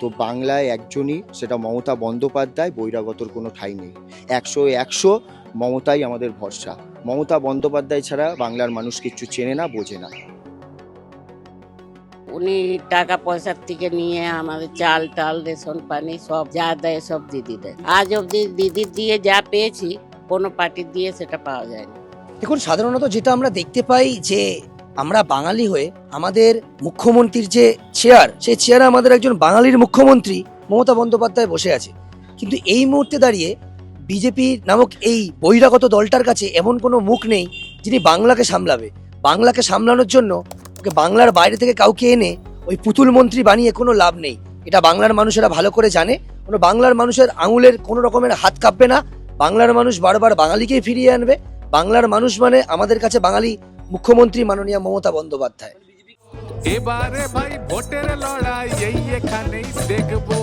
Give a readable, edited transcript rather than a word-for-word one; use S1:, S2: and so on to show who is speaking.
S1: তো বাংলায় একজনই, সেটা মমতা বন্দ্যোপাধ্যায়, বহিরাগতর কোনো ঠাঁই নেই। 100-100 মমতাই আমাদের ভরসা। মমতা বন্দ্যোপাধ্যায় ছাড়া বাংলার মানুষ কিচ্ছু চেনে না, বোঝে না।
S2: উনি টাকা পয়সার থেকে নিয়ে আমাদের চাল টাল রেশন পানি সব যা দেয় সব দিদি দেয়। আজ অব্দি দিদির দিয়ে যা পেয়েছি কোনো পার্টির দিয়ে সেটা পাওয়া যায়নি।
S3: দেখুন, সাধারণত যেটা আমরা দেখতে পাই যে আমরা বাঙালি হয়ে আমাদের মুখ্যমন্ত্রীর যে চেয়ার, সেই চেয়ারে আমাদের একজন বাঙালির মুখ্যমন্ত্রী মমতা বন্দ্যোপাধ্যায় বসে আছে। কিন্তু এই মুহূর্তে দাঁড়িয়ে বিজেপি নামক এই বহিরাগত দলটার কাছে এমন কোনো মুখ নেই যিনি বাংলাকে সামলাবে। বাংলাকে সামলানোর জন্য ওকে বাংলার বাইরে থেকে কাউকে এনে ওই পুতুল মন্ত্রী বানিয়ে কোনো লাভ নেই। এটা বাংলার মানুষেরা ভালো করে জানে। কোনো বাংলার মানুষের আঙুলের কোনো রকমের হাত কাঁপবে না। বাংলার মানুষ বারবার বাঙালিকেই ফিরিয়ে আনবে। বাংলার মানুষ মানে আমাদের কাছে বাঙালি মুখ্যমন্ত্রী মাননীয় মমতা বন্দ্যোপাধ্যায়।
S4: এবারে ভাই ভোটের লড়াই এই এখানেই দেখবো।